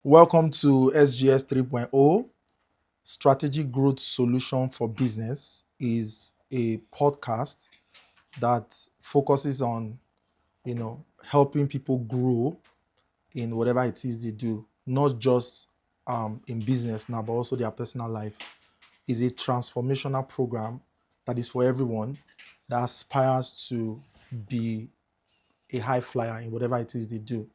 Welcome to SGS 3.0. Strategic Growth Solution for Business is a podcast that focuses on, helping people grow in whatever it is they do, not just in business now, but also their personal life. It's a transformational program that is for everyone that aspires to be a high flyer in whatever it is they do.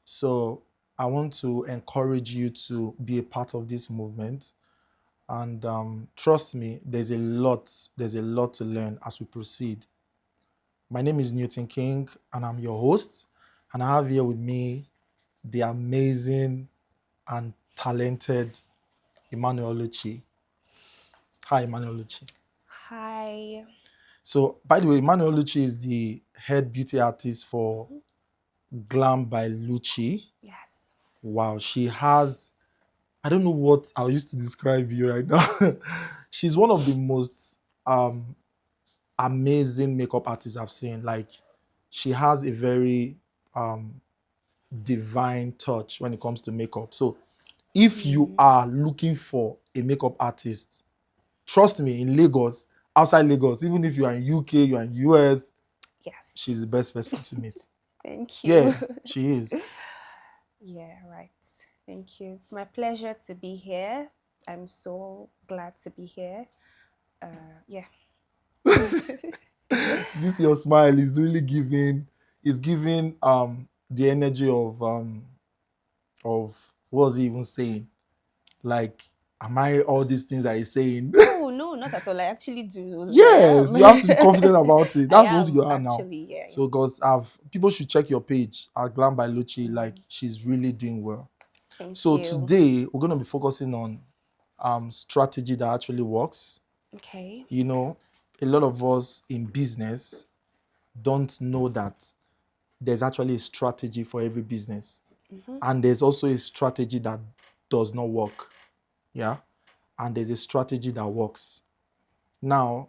So I want to encourage you to be a part of this movement. And trust me, there's a lot to learn as we proceed. My name is Newton King, and I'm your host. And I have here with me the amazing and talented Emmanuel Lucci. Hi, Emmanuel Lucci. Hi. So, by the way, Emmanuel Lucci is the head beauty artist for Glam by Lucci. Yes. Wow, she has, I don't know what I used to describe you right now. She's one of the most amazing makeup artists I've seen. Like, she has a very divine touch when it comes to makeup. So, if you are looking for a makeup artist, trust me, in Lagos, outside Lagos, even if you are in UK, you are in US, Yes. she's the best person to meet. Thank you. Yeah, she is. Yeah, right. Thank you. It's my pleasure to be here. I'm so glad to be here. Yeah. This your smile is really giving the energy of what was he even saying? Like, am I all these things that he's saying? No, not at all. I actually do. Yes, you have to be confident about it. I That's what you am are now. actually, yeah. So, because people should check your page at Glam by Lucci. Like, Mm. she's really doing well. Thank So you. today we're going to be focusing on strategy that actually works. Okay. You know, a lot of us in business don't know that there's actually a strategy for every business. And there's also a strategy that does not work. Yeah. And there's a strategy that works. Now,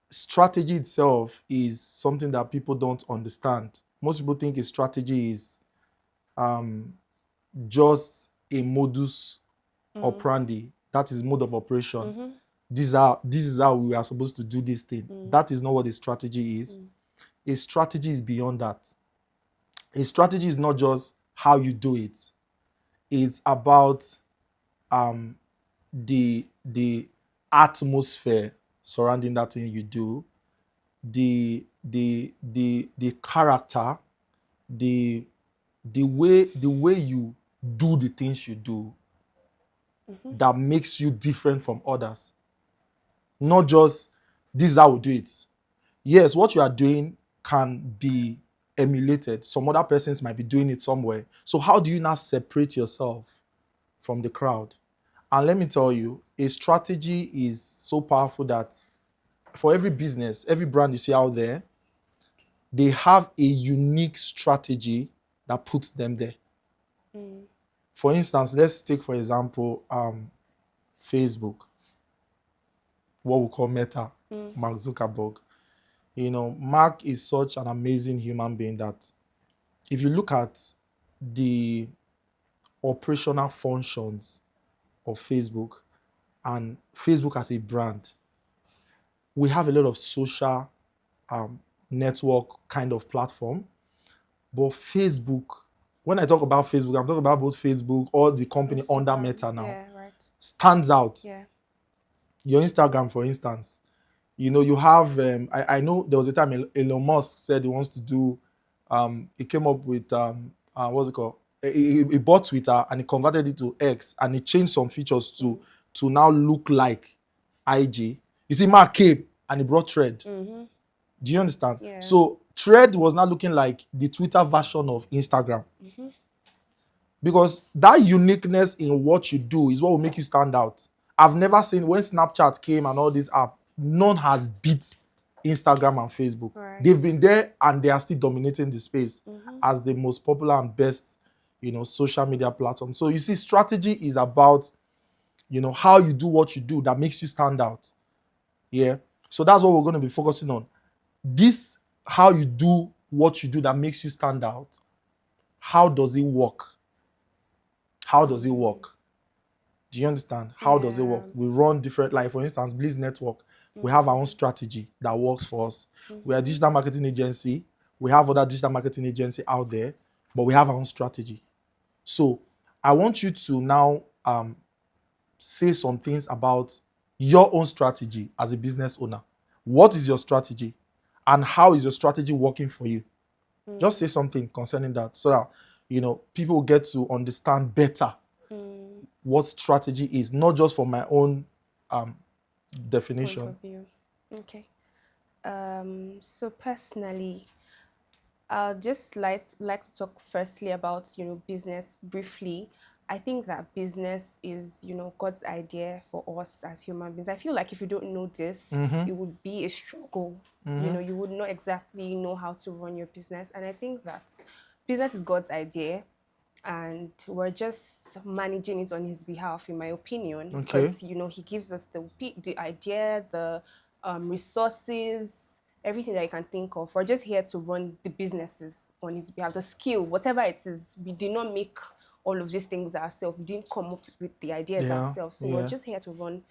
strategy itself is something that people don't understand. Most people think a strategy is just a modus operandi. That is mode of operation. This is how we are supposed to do this thing. That is not what a strategy is. A strategy is beyond that. A strategy is not just how you do it. It's about the atmosphere surrounding that thing you do, the character, the way you do the things you do that makes you different from others. Not just this is how we do it. Yes, what you are doing can be emulated. Some other persons might be doing it somewhere. So how do you now separate yourself from the crowd? And let me tell you, a strategy is so powerful that for every business, every brand you see out there, they have a unique strategy that puts them there. For instance, let's take, for example, Facebook, what we call Meta, Mark Zuckerberg. Mark is such an amazing human being that if you look at the operational functions of Facebook and Facebook as a brand, we have a lot of social network kind of platform. But Facebook, when I talk about Facebook, I'm talking about both Facebook or the company under Meta now, Yeah, right. stands out. Yeah. Your Instagram, for instance, you have, I know there was a time Elon Musk said he wants to do, he came up with, what's it called? He bought Twitter and he converted it to X and he changed some features to now look like IG. You see, Mark came and he brought Thread. Do you understand? Yeah. So Thread was now looking like the Twitter version of Instagram. Because that uniqueness in what you do is what will make you stand out. I've never seen, when Snapchat came and all these apps, none has beat Instagram and Facebook. Right. They've been there and they are still dominating the space as the most popular and best, social media platform. So you see, strategy is about, how you do what you do that makes you stand out. Yeah. So that's what we're going to be focusing on. This, how you do what you do that makes you stand out. How does it work? how does it work? Do you understand? How does it work? Yeah. We run different, like for instance, Bliss Network. We have our own strategy that works for us. We are a digital marketing agency. We have other digital marketing agency out there, but we have our own strategy. So I want you to now say some things about your own strategy as a business owner. What is your strategy? And how is your strategy working for you? Just say something concerning that so that people get to understand better what strategy is, not just for my own Point definition. of view. Okay. So personally, I'll just like to talk firstly about business briefly. I think that business is God's idea for us as human beings. I feel like if you don't know this, it would be a struggle. You would not exactly know how to run your business, and I think that business is God's idea, and we're just managing it on His behalf, in my opinion, Okay. because He gives us the idea, the resources, everything that you can think of. We're just here to run the businesses on His behalf. The skill, whatever it is, we did not make all of these things ourselves. We didn't come up with the ideas Yeah, ourselves. So we're just here to run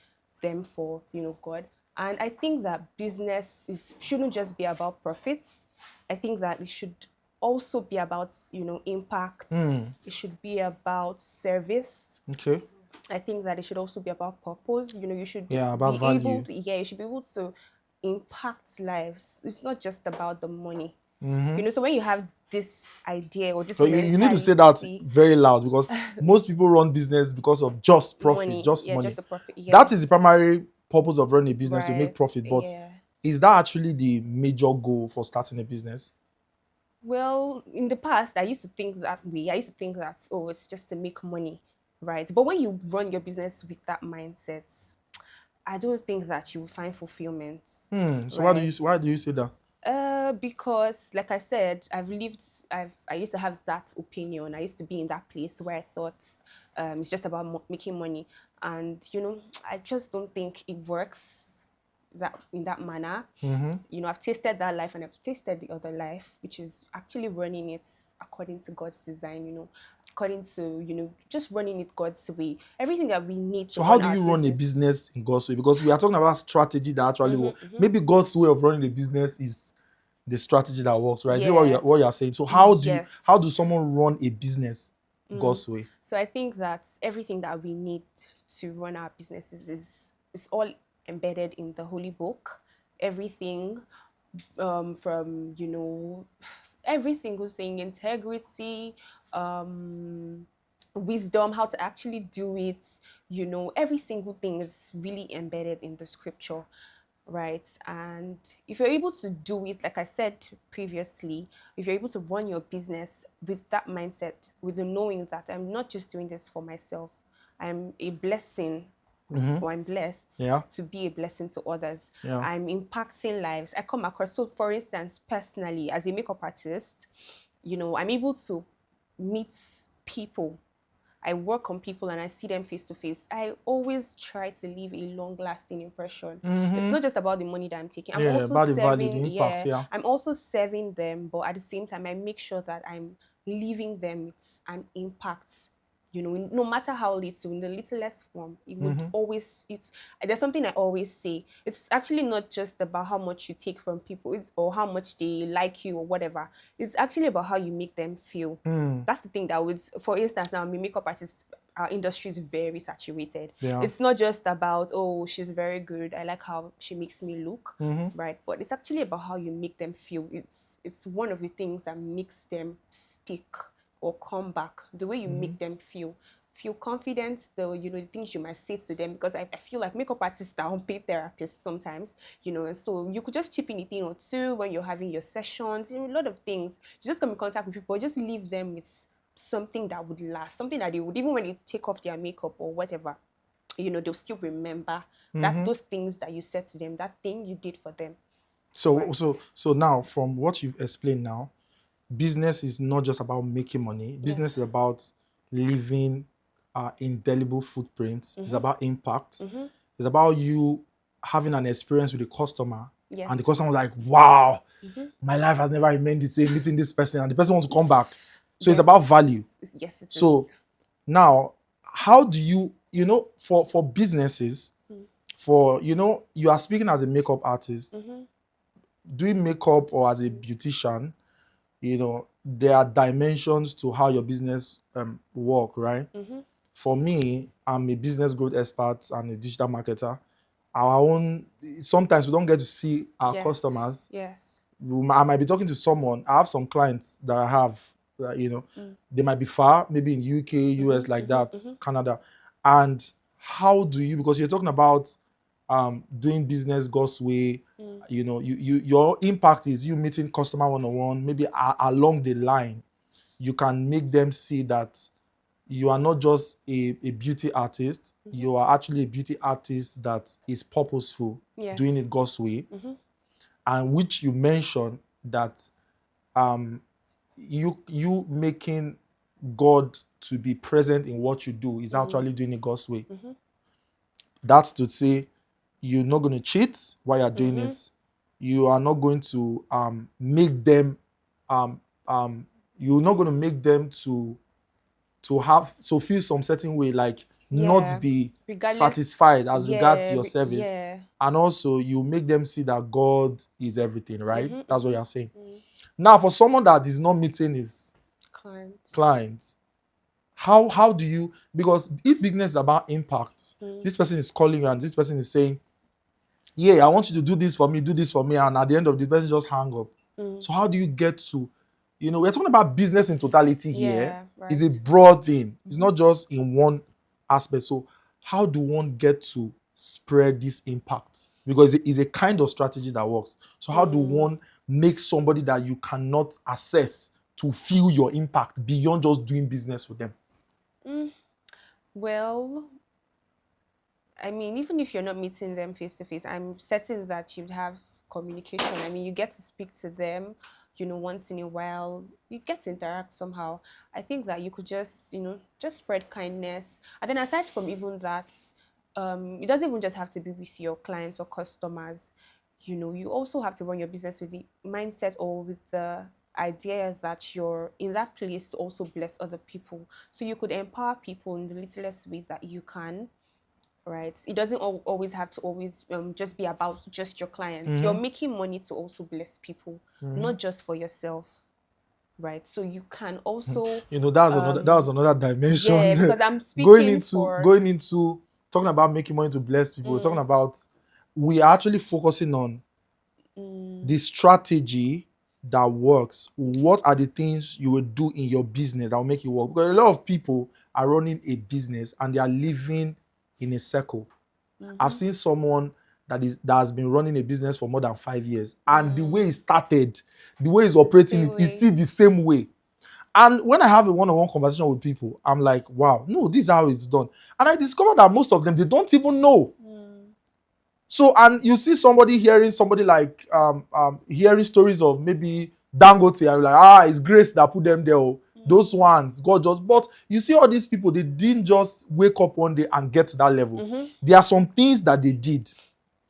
them for God. And I think that business shouldn't just be about profits. I think that it should also be about impact. It should be about service. Okay. I think that it should also be about purpose. You should Yeah, about be able value. to, you should be able to impact lives. It's not just about the money. So when you have this idea or this So you need to say that mentality, very loud, because most people run business because of just profit, money, just yeah, money. just the profit, yeah, That is the primary purpose of running a business, to make right, profit. But yeah. is that actually the major goal for starting a business? Well, in the past, I used to think that way. I used to think that, oh, it's just to make money, right? But when you run your business with that mindset, I don't think that you will find fulfillment, So right? why do you say that? Because like I said, I used to have that opinion. I used to be in that place where I thought it's just about making money, and I just don't think it works that in that manner. I've tasted that life and I've tasted the other life, which is actually running it according to God's design. According to just running it God's way. Everything that we need to So how run do our you run a business. business in God's way? Because we are talking about strategy that actually works. Maybe God's way of running a business is the strategy that works, right? Is it Yeah. what you're saying? So Yes. how do someone run a business God's way? So I think that everything that we need to run our businesses is all embedded in the Holy Book. Everything from every single thing, integrity, wisdom, how to actually do it. Every single thing is really embedded in the scripture, right? And if you're able to do it, like I said previously, if you're able to run your business with that mindset, with the knowing that I'm not just doing this for myself, I'm a blessing, or I'm blessed Yeah. to be a blessing to others. Yeah. I'm impacting lives. I come across, so for instance, personally, as a makeup artist, I'm able to meet people. I work on people and I see them face to face. I always try to leave a long lasting impression. It's not just about the money that I'm taking. I'm Yeah, also about the value, the serving, impact, yeah, yeah. I'm also serving them, but at the same time, I make sure that I'm leaving them with an impact. No matter how little, in the littlest form, it would always, there's something I always say. It's actually not just about how much you take from people, or how much they like you or whatever. It's actually about how you make them feel. That's the thing that would, for instance, now, I'm a makeup artist. Our industry is very saturated. Yeah. It's not just about, oh, she's very good, I like how she makes me look, right? But it's actually about how you make them feel. It's one of the things that makes them stick or come back. The way you make them feel confident, the things you might say to them, because I feel like makeup artists are unpaid therapists sometimes, and so you could just chip in a thing or two when you're having your sessions, a lot of things. You just come in contact with people, just leave them with something that would last, something that they would, even when they take off their makeup or whatever, they'll still remember that those things that you said to them, that thing you did for them. So Right. so now, from what you've explained now, business is not just about making money. Business Yes. is about leaving indelible footprints. It's about impact. It's about you having an experience with a customer, Yes. and the customer is like, wow, my life has never remained the same meeting this person, and the person wants to come back. So it's Yes. about value. Yes, it is. So Now, how do you, for businesses, for, you are speaking as a makeup artist, doing makeup or as a beautician, there are dimensions to how your business work, right? For me, I'm a business growth expert and a digital marketer. Our own, sometimes we don't get to see our Yes. customers. Yes. I might be talking to someone. I have some clients that I have, that, they might be far, maybe in UK, US, like that, Canada. And how do you, because you're talking about doing business God's way, your impact is you meeting customer one-on-one, maybe along the line, you can make them see that you are not just a beauty artist, you are actually a beauty artist that is purposeful, Yes. doing it God's way, and which you mentioned that you making God to be present in what you do is actually doing it God's way. That's to say, you're not going to cheat while you're doing it. You are not going to make them you're not going to make them to feel some certain way, like not be satisfied as regards your service. And also you make them see that God is everything, right? That's what you're saying. Now, for someone that is not meeting his clients, how do you, because if business is about impact, this person is calling you and this person is saying, yeah, I want you to do this for me, and at the end of the person just hang up. So how do you get to, we're talking about business in totality here. Right. It's a broad thing. It's not just in one aspect. So how do one get to spread this impact? Because it's a kind of strategy that works. So how do one make somebody that you cannot assess to feel your impact beyond just doing business with them? Well, I mean, even if you're not meeting them face to face, I'm certain that you'd have communication. I mean, you get to speak to them, once in a while. You get to interact somehow. I think that you could just, just spread kindness. And then aside from even that, it doesn't even just have to be with your clients or customers. You also have to run your business with the mindset or with the idea that you're in that place to also bless other people. So you could empower people in the littlest way that you can, right? It doesn't always have to always just be about just your clients. You're making money to also bless people, not just for yourself, right? So you can also that's another dimension. Yeah, because I'm speaking going into talking about making money to bless people. We're talking about, we are actually focusing on the strategy that works. What are the things you will do in your business that will make it work? Because a lot of people are running a business and they are living in a circle. I've seen someone that has been running a business for more than 5 years, and the way he started, the way he's operating it is still the same way. And when I have a one-on-one conversation with people, I'm like, wow, no, this is how it's done. And I discovered that most of them, they don't even know. So, and you see somebody hearing somebody like hearing stories of maybe Dangote, and you're like, it's grace that put them there. Those ones, God just, but you see all these people, they didn't just wake up one day and get to that level. There are some things that they did.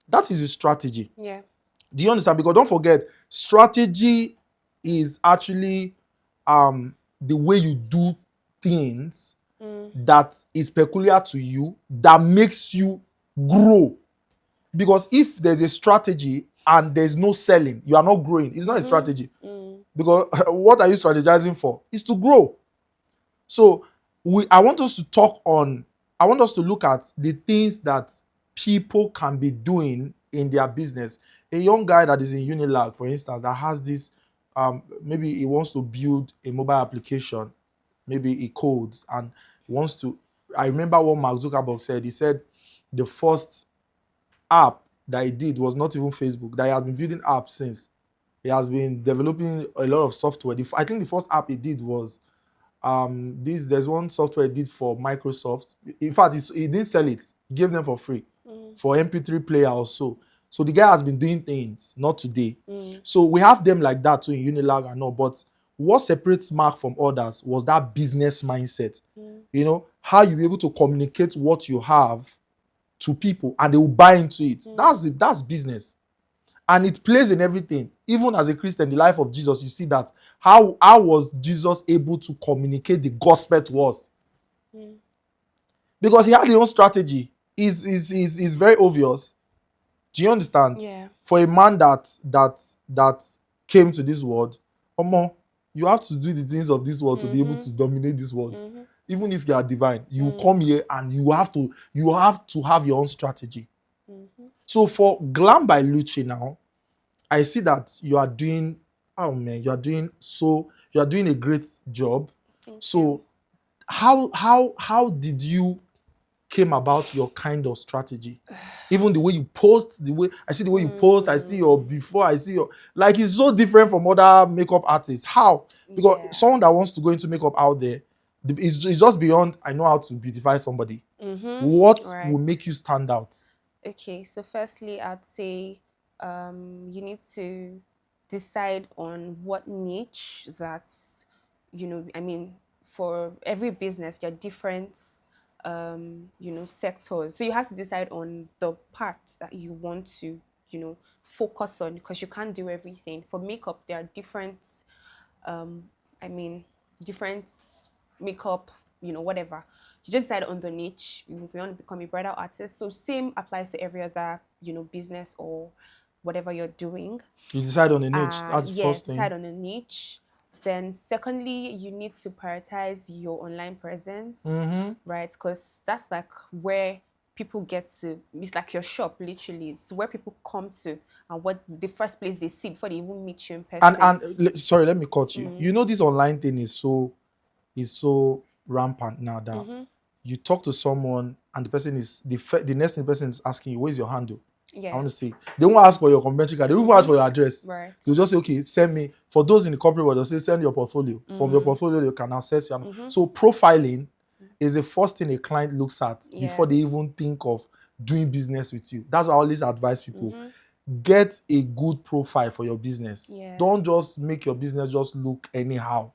That is a strategy. Yeah. Do you understand? Because don't forget, strategy is actually the way you do things that is peculiar to you, that makes you grow. Because if there's a strategy and there's no selling, you are not growing. It's not a strategy. Because what are you strategizing for? It's to grow. So I want us to look at the things that people can be doing in their business. A young guy that is in Unilag, for instance, that has this, maybe he wants to build a mobile application, maybe he codes and wants to. I remember what Mark Zuckerberg said. He said the first app that he did was not even Facebook, that he has been building apps since. He has been developing a lot of software. I think the first app he did was there's one software he did for Microsoft. In fact, he didn't sell it. He gave them for free for MP3 player or so. So the guy has been doing things, not today. So we have them like that too in Unilag and all. But what separates Mark from others was that business mindset. How you be able to communicate what you have to people and they will buy into it. That's business. And it plays in everything. Even as a Christian, the life of Jesus, you see that. How was Jesus able to communicate the gospel to us? Because he had his own strategy. Is very obvious. Do you understand? Yeah. For a man that came to this world, Omo, you have to do the things of this world to be able to dominate this world. Even if you are divine, you come here and you have to have your own strategy. So for Glam by Luce now, I see that you are doing, oh man, you are doing a great job. So how did you came about your kind of strategy? Even the way you post, I see the way you post, I see your before, I see your, like, it's so different from other makeup artists. How? Because someone that wants to go into makeup out there, it's just beyond, I know how to beautify somebody. What will Right. make you stand out? Okay, so firstly, I'd say you need to decide on what niche that's, I mean, for every business, there are different, sectors. So you have to decide on the part that you want to, focus on because you can't do everything. For makeup, there are different, um, I mean, different makeup, whatever. You just decide on the niche if you want to become a bridal artist. So same applies to every other, business or whatever you're doing. You decide on a niche. That's the Yeah, first decide thing. on a niche. Then secondly, you need to prioritize your online presence, right? Because that's like where people get to, it's like your shop literally. It's where people come to and what the first place they see before they even meet you in And person. sorry, let me cut you. You know, this online thing is so rampant now that you talk to someone and the person is the next thing the person is asking you, where's your handle? I Yeah. want to say they won't ask for your convention card, they won't ask for your address. Right. They'll just say, okay, send me. For those in the corporate world, they'll say send your portfolio. From your portfolio, you can access your so profiling is the first thing a client looks at before Yeah. they even think of doing business with you. That's why I always advise people. Get a good profile for your business. Yeah. Don't just make your business just look anyhow,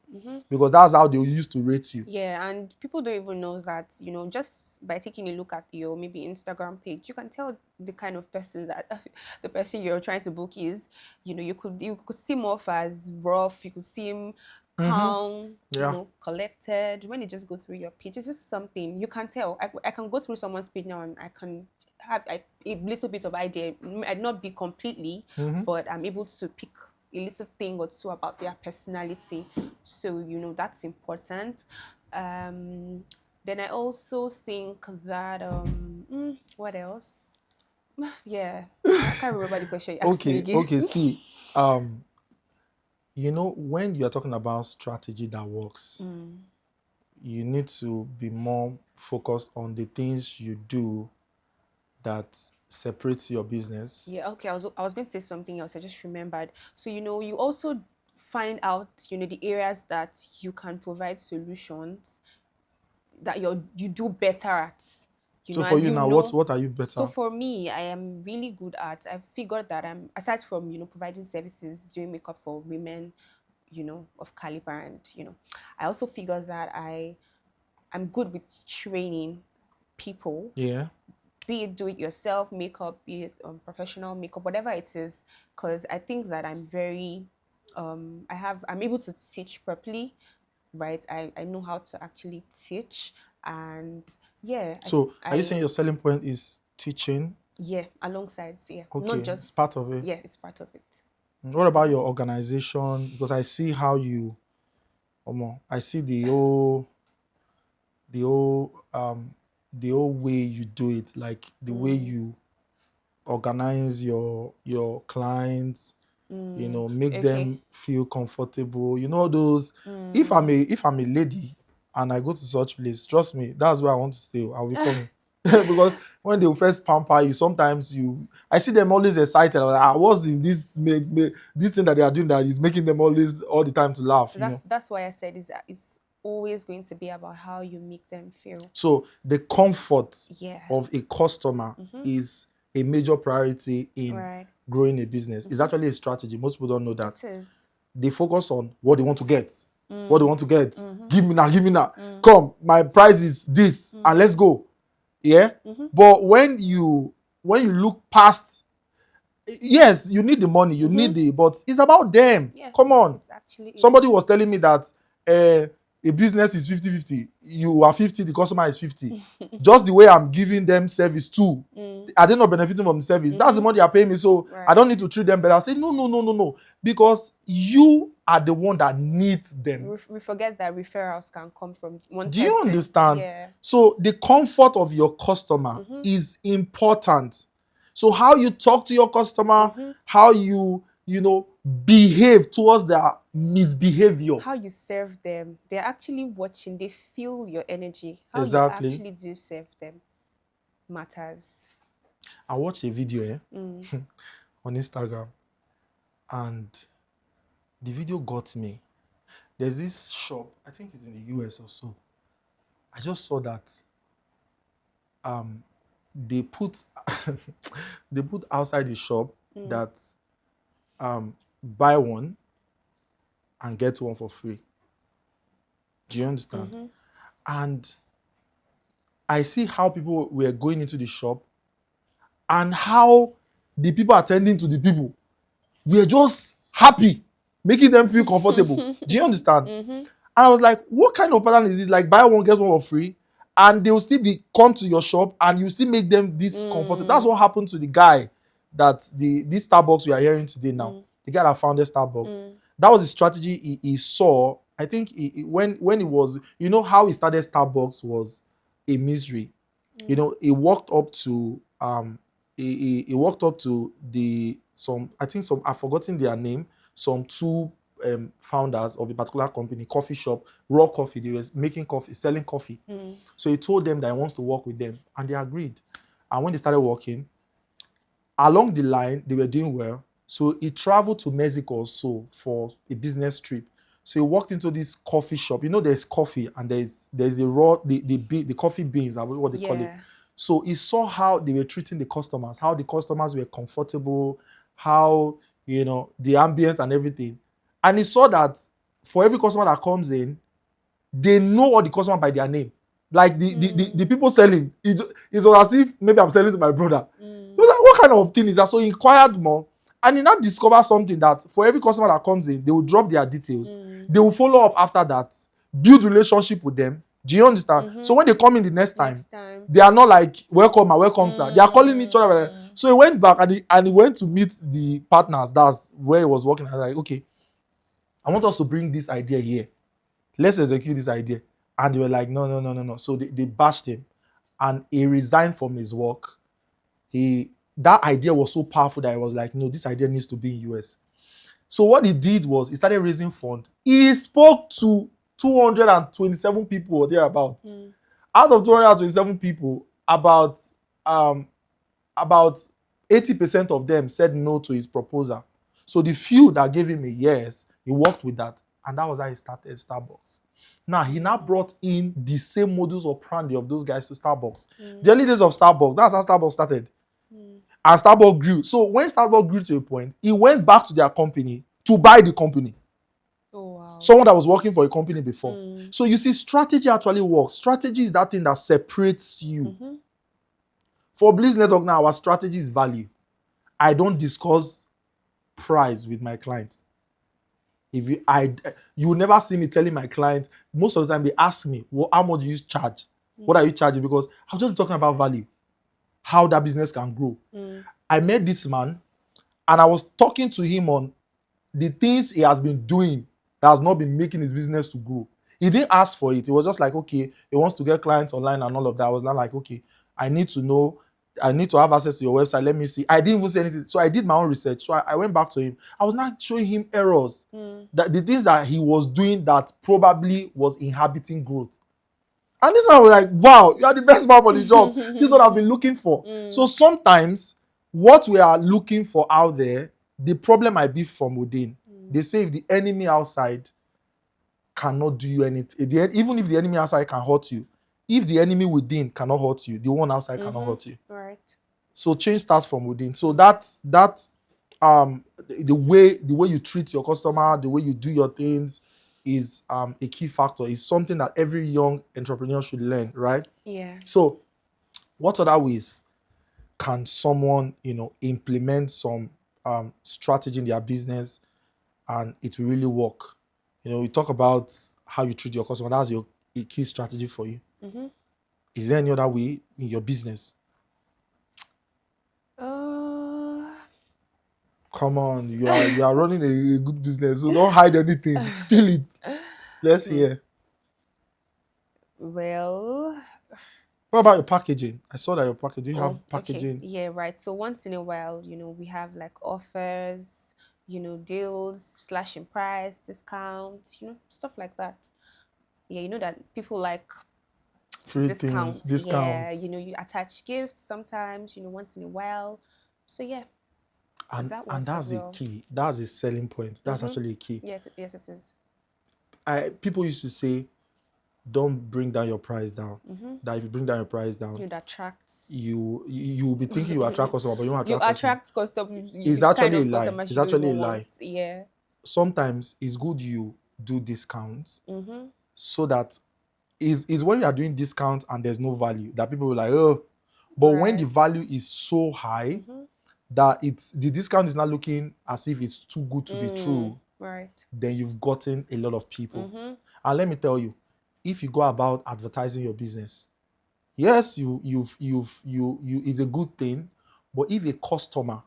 because that's how they used to rate you. Yeah, and people don't even know that, just by taking a look at your maybe Instagram page, you can tell the kind of person that the person you're trying to book is. You could see him off as rough, you could see him calm, Yeah. collected. When you just go through your page, it's just something you can tell. I can go through someone's page now and I can have a little bit of idea. I'd not be completely, but I'm able to pick a little thing or two about their personality. So, that's important. Then I also think that, what else? Yeah, I can't remember the question you asked me again. Okay, see, when you're talking about strategy that works, you need to be more focused on the things you do that separates your business. Yeah, okay. I was going to say something else. I just remembered. So, you also find out, the areas that you can provide solutions that you do better at. So for And you now, what are you so better? for me, I am really good at, I figured that I'm, aside from, providing services, doing makeup for women, of caliber, and, I also figured that I'm good with training people, Yeah. be it do it yourself makeup, be it professional makeup, whatever it is, because I think that I'm very, I'm able to teach properly, right? I know how to actually teach, and yeah, So are you I saying your selling point is teaching? yeah, alongside, yeah, not Okay, it's just, part of it. yeah, it's part of it. What about your organization? Because I see how you, I see the whole the whole way you do it, like the way you organize your clients, make Okay. them feel comfortable. Those, if I'm a lady and I go to such place, trust me, that's where I want to stay. I'll be coming. Because when they first pamper you, sometimes I see them always excited. I'm like, what's in this thing that they are doing that is making them always all the time to laugh, That's why I said it's always going to be about how you make them feel. So the comfort Yeah. of a customer is a major priority in Right. growing a business. It's actually a strategy. Most people don't know that. It is. They focus on what they want to get. What they want to get. Give me now, give me now. Come, my price is this, and let's go. Yeah. But when you look past, yes, you need the money, you need but it's about them. Yeah. Come on. It's actually is. Somebody was telling me that a business is 50-50. You are 50, the customer is 50. Just the way I'm giving them service too. Are they not benefiting from the service? That's the money they are paying me, so I don't need to treat them better. I say, no. Because you are the one that needs them. We forget that referrals can come from one Do you person. understand? Yeah. So the comfort of your customer is important. So how you talk to your customer, how you behave towards their misbehavior. How you serve them. They're actually watching. They feel your energy. How Exactly. you actually do serve them matters. I watched a video on Instagram, and the video got me. There's this shop, I think it's in the US or so. I just saw that they put they put outside the shop that buy one and get one for free. Do you understand? And I see how people were going into the shop and how the people attending to the people were just happy, making them feel comfortable. Do you understand? And I was like, what kind of pattern is this? Like, buy one, get one for free, and they will still come to your shop and you still make them this comfortable. That's what happened to the guy that this Starbucks we are hearing today now. The guy that founded Starbucks. That was the strategy he saw. I think when it was, how he started Starbucks was a misery. He walked up to he walked up to I've forgotten their name, some two founders of a particular company, coffee shop, raw coffee. They were making coffee, selling coffee. So he told them that he wants to work with them, and they agreed. And when they started working, along the line, they were doing well. So he traveled to Mexico also for a business trip. So he walked into this coffee shop. There's coffee and there's a raw the coffee beans, what they call it. So he saw how they were treating the customers, how the customers were comfortable, how the ambience and everything. And he saw that for every customer that comes in, they know all the customer by their name. Like the people selling, it was as if maybe I'm selling to my brother. He was like, what kind of thing is that? So he inquired more, and he now discovered something that for every customer that comes in, they will drop their details. They will follow up after that, build relationship with them. Do you understand? So when they come in the next time, they are not like, welcome, welcome, sir. They are calling each other. So he went back and he went to meet the partners. That's where he was working. I was like, okay, I want us to bring this idea here. Let's execute this idea. And they were like, no. So they bashed him, and he resigned from his work. That idea was so powerful that he was like, no, this idea needs to be in US. So what he did was he started raising funds. He spoke to 227 people or thereabout. Out of 227 people, about 80% of them said no to his proposal. So the few that gave him a yes, he worked with that. And that was how he started Starbucks. Now, he now brought in the same modus operandi of those guys to Starbucks. The early days of Starbucks, that's how Starbucks started. And Starbucks grew. So when Starbucks grew to a point, he went back to their company to buy the company. Oh, wow. Someone that was working for a company before. So you see, strategy actually works. Strategy is that thing that separates you. For Bliss Network now, our strategy is value. I don't discuss price with my clients. You will never see me telling my clients. Most of the time they ask me, well, how much do you charge? What are you charging? Because I'm just talking about value, how that business can grow. I met this man and I was talking to him on the things he has been doing that has not been making his business to grow. He didn't ask for it. It was just like, okay, he wants to get clients online and all of that. I was not like, okay, I need to know. I need to have access to your website. Let me see. I didn't even say anything. So I did my own research. So I went back to him. I was not showing him errors. That the things that he was doing that probably was inhibiting growth. And this man was like, wow, you are the best man for the job. This is what I've been looking for. So sometimes what we are looking for out there, the problem might be from within. They say if the enemy outside cannot do you anything, even if the enemy outside can hurt you, if the enemy within cannot hurt you, the one outside cannot hurt you. Right. So change starts from within. So that the way you treat your customer, the way you do your things is a key factor. It's something that every young entrepreneur should learn, right? Yeah. So what other ways can someone, implement some strategy in their business and it will really work? We talk about how you treat your customer. That's a key strategy for you. Is there any other way in your business? Come on, you are running a good business, so don't hide anything. Spill it. Let's hear. Well, What about your packaging? I saw that your packaging. Do you have okay. packaging? Yeah, right. So once in a while, we have like offers, deals, slashing price, discounts, stuff like that. Yeah, you know that people like Free things, discounts. Yeah, discounts. you attach gifts sometimes, once in a while. So yeah, that And works as that's the well. key. That's a selling point. That's actually a key. Yes, yes, it is. People used to say, don't bring down your price down. That if you bring down your price down, It attracts. you will be thinking you attract customer, but you won't You attract customer. attract customers. It's It's kind actually a of lie. customers It's you don't actually a even lie. want. Yeah. Sometimes it's good you do discounts so that is when you are doing discount and there's no value that people will like, oh, but when the value is so high that the discount is not looking as if it's too good to be true, Right. then you've gotten a lot of people. And let me tell you, if you go about advertising your business, yes, you is a good thing, but if a customer,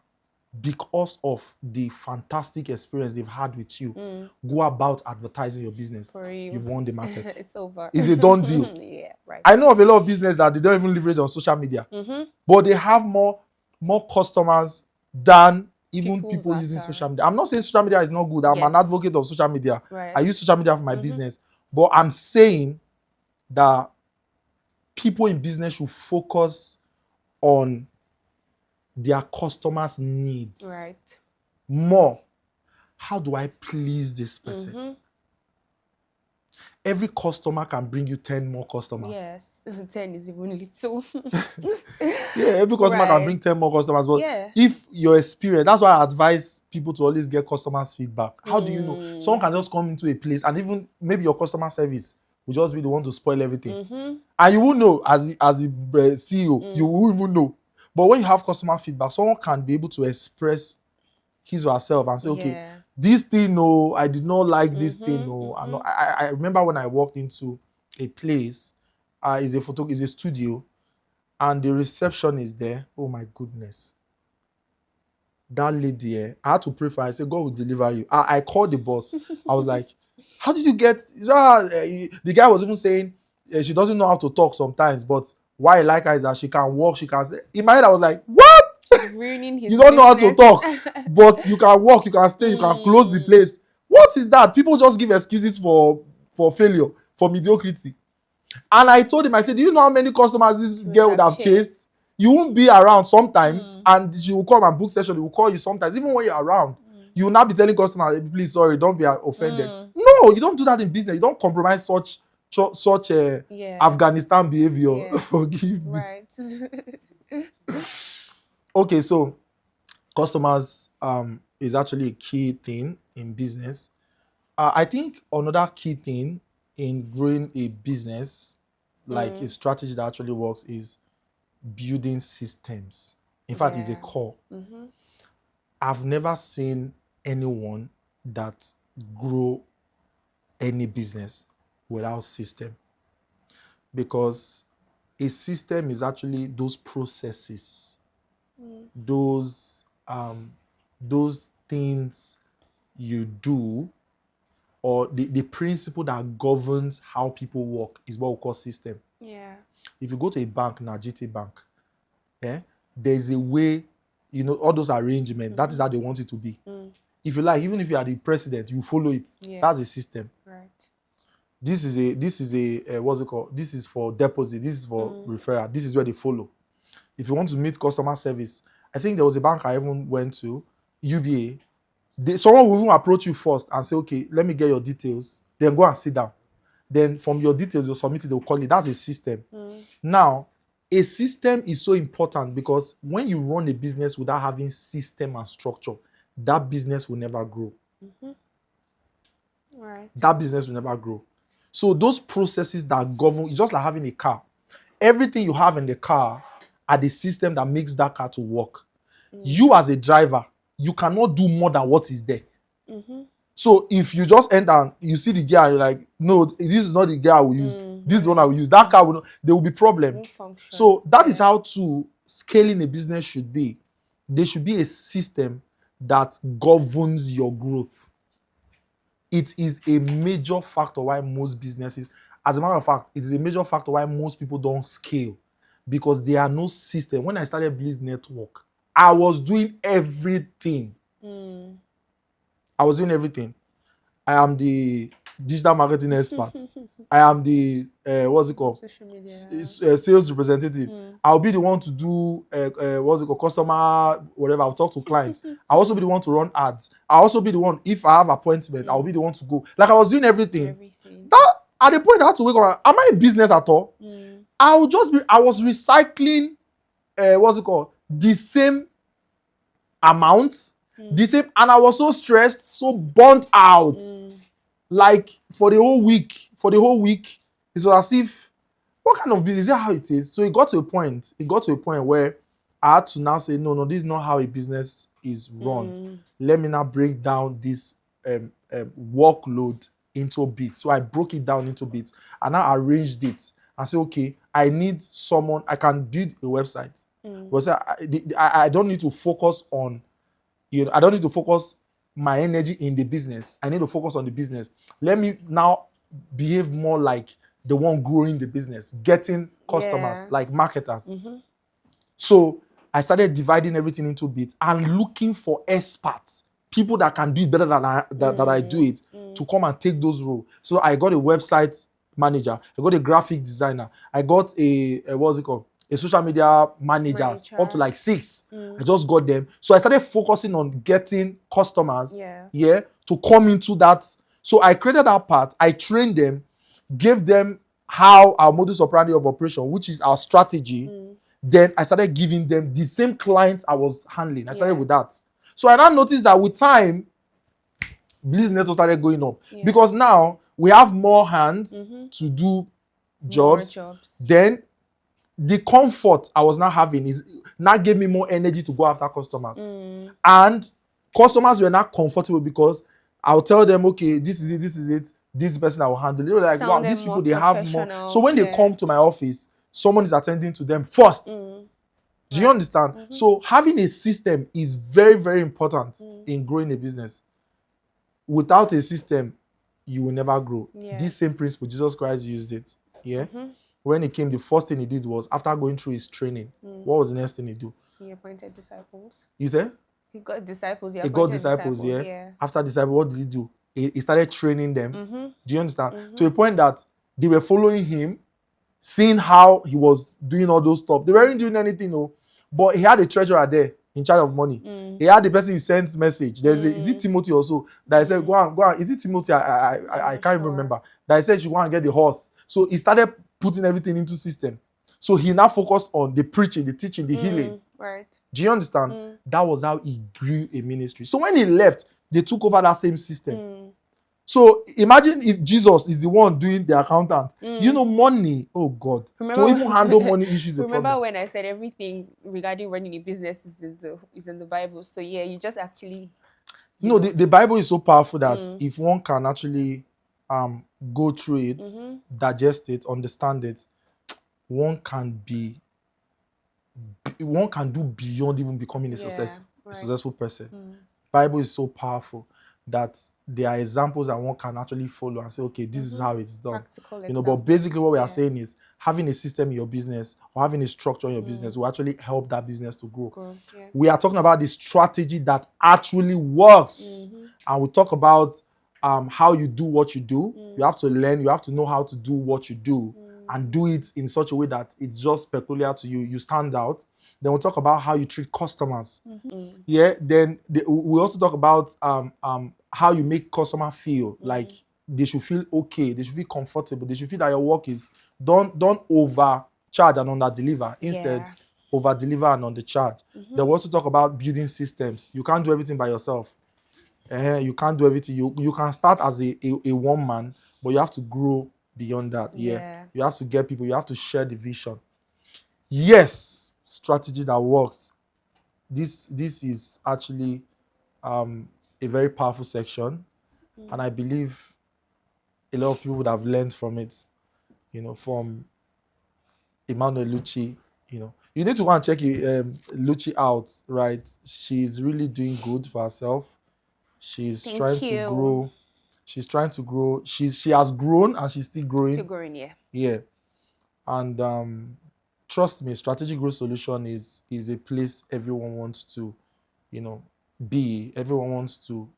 because of the fantastic experience they've had with you, go about advertising your business, For you. you've won the market. It's over. It's a done deal. Yeah, right. I know of a lot of business that they don't even leverage on social media, but they have more customers than even people using social media. I'm not saying social media is not good. I'm an advocate of social media. Right. I use social media for my business, but I'm saying that people in business should focus on their customers' needs. Right. More. How do I please this person? Every customer can bring you 10 more customers. Yes. 10 is even little. Yeah, every customer can bring 10 more customers. But if your experience, that's why I advise people to always get customers' feedback. How do you know? Someone can just come into a place and even maybe your customer service will just be the one to spoil everything. And you will know as the CEO, you will even know. But when you have customer feedback, someone can be able to express his or herself and say, okay, this thing, no, I did not like this thing, no. I remember when I walked into a place, is a studio, and the reception is there. Oh my goodness. That lady, I had to pray for her. I said, God will deliver you. I called the boss. I was like, how did you get... The guy was even saying she doesn't know how to talk sometimes, but why I like her is that she can walk, she can say... In my head, I was like, what? Ruining his You don't know how to business. talk, but you can walk, you can stay, you can close the place. What is that? People just give excuses for failure, for mediocrity. And I told him, I said, do you know how many customers this girl would have chased? You won't be around sometimes, and she will come and book session. They will call you sometimes, even when you're around. You will not be telling customers, please, sorry, don't be offended. No, you don't do that in business. You don't compromise such Afghanistan behavior. Forgive me. Right. Okay, so customers is actually a key thing in business. I think another key thing in growing a business, like a strategy that actually works, is building systems. In fact, it's a core. I've never seen anyone that grow any business without system, because a system is actually those processes, those things you do, or the principle that governs how people work is what we call system. Yeah. If you go to a bank now, GT Bank, there's a way, all those arrangements, that is how they want it to be. If you like, even if you are the president, you follow it. That's a system. Right. This is a what's it called? This is for deposit, this is for referral, this is where they follow. If you want to meet customer service, I think there was a bank I even went to, UBA. Someone will even approach you first and say, okay, let me get your details. Then go and sit down. Then from your details, you'll submit it, they'll call it. That's a system. Now, a system is so important because when you run a business without having system and structure, that business will never grow. Right. That business will never grow. So those processes that govern, it's just like having a car. Everything you have in the car are the system that makes that car to work. You as a driver, you cannot do more than what is there. So if you just enter and you see the gear and you're like, no, this is not the gear I will use. This is the one I will use. That car will not, there will be problem. Won't function. So that is how to scaling a business should be. There should be a system that governs your growth. It is a major factor why most businesses, as a matter of fact, it is a major factor why most people don't scale, because there are no system. When I started Bliss Network, I was doing everything. I was doing everything. I am the digital marketing expert. I am the what's it called? Social media. Sales representative. I'll be the one to do what's it called? Customer whatever. I'll talk to clients. I'll also be the one to run ads. I'll also be the one, if I have appointment, I'll be the one to go. Like, I was doing everything. That at the point I had to wake up. Am I in business at all? I was recycling what's it called? The same amount. The same, and I was so stressed, so burnt out. Like, for the whole week, it was as if, what kind of business? Is that how it is? So it got to a point where I had to now say, no, this is not how a business is run. Let me now break down this workload into bits. So I broke it down into bits and I arranged it and say, okay, I need someone, I can build a website. But so I don't need to focus on, I don't need to focus my energy in the business. I need to focus on the business. Let me now behave more like the one growing the business, getting customers, like marketers. So I started dividing everything into bits and looking for experts, people that can do it better than I do it, to come and take those roles. So I got a website manager, I got a graphic designer, I got a what's it called? A social media managers, up to like 6. I just got them. So I started focusing on getting customers, to come into that. So I created that part. I trained them, gave them how our modus operandi of operation, which is our strategy. Then I started giving them the same clients I was handling. I started with that. So I now noticed that with time, Bliss Network started going up, because now we have more hands to do jobs. Then the comfort I was now having is now gave me more energy to go after customers. And customers were not comfortable, because I'll tell them, okay, this is it, this person I will handle. They were like, wow, these people, they have more. So when they come to my office, someone is attending to them first. Do you understand? So having a system is very, very important in growing a business. Without a system, you will never grow. This same principle, Jesus Christ used it. When he came, the first thing he did was, after going through his training, what was the next thing he do? He appointed disciples. You say? He got disciples. He got disciples, yeah. After disciples, what did he do? He started training them. Do you understand? To a point that they were following him, seeing how he was doing all those stuff. They weren't doing anything, no. But he had a treasurer there in charge of money. He had the person who sends message. There's is it Timothy also? That I said, go on. Is it Timothy? I can't even remember. That I said, you go and get the horse. So he started putting everything into system. So he now focused on the preaching, the teaching, the healing. Right. Do you understand? That was how he grew a ministry. So when he left, they took over that same system. So imagine if Jesus is the one doing the accountant. You know, money, oh God. To even handle money issues is a problem. Remember when I said everything regarding running a business is in the Bible? So yeah, you just actually... The Bible is so powerful that if one can actually go through it, digest it, understand it, one can do beyond even becoming a successful person. Bible is so powerful that there are examples that one can actually follow and say, okay, this is how it's done. But basically what we are saying is, having a system in your business or having a structure in your business will actually help that business to grow. We are talking about the strategy that actually works. And we talk about how you do what you do. You have to learn, you have to know how to do what you do and do it in such a way that it's just peculiar to you. You stand out. Then we'll talk about how you treat customers. Then we also talk about how you make customer feel like they should feel okay, they should feel comfortable, they should feel that your work is don't overcharge and under deliver. Instead, over deliver and undercharge. Then we also talk about building systems. You can't do everything by yourself. You can't do everything. You can start as a one man, but you have to grow beyond that. You have to get people, you have to share the vision. Yes, strategy that works. This is actually a very powerful section. And I believe a lot of people would have learned from it, from Emmanuel Lucci. You need to go and check Lucci out, right? She's really doing good for herself. She's trying Thank to you. grow. She's trying to grow. She has grown and she's still growing. Still growing, yeah. Yeah. And trust me, strategic growth solution is a place everyone wants to, be. Everyone wants to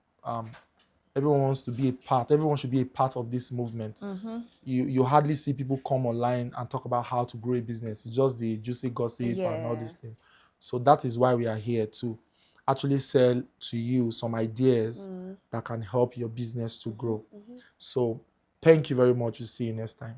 be a part. Everyone should be a part of this movement. You hardly see people come online and talk about how to grow a business. It's just the juicy gossip and all these things. So that is why we are here to actually sell to you some ideas that can help your business to grow. So thank you very much. We'll see you next time.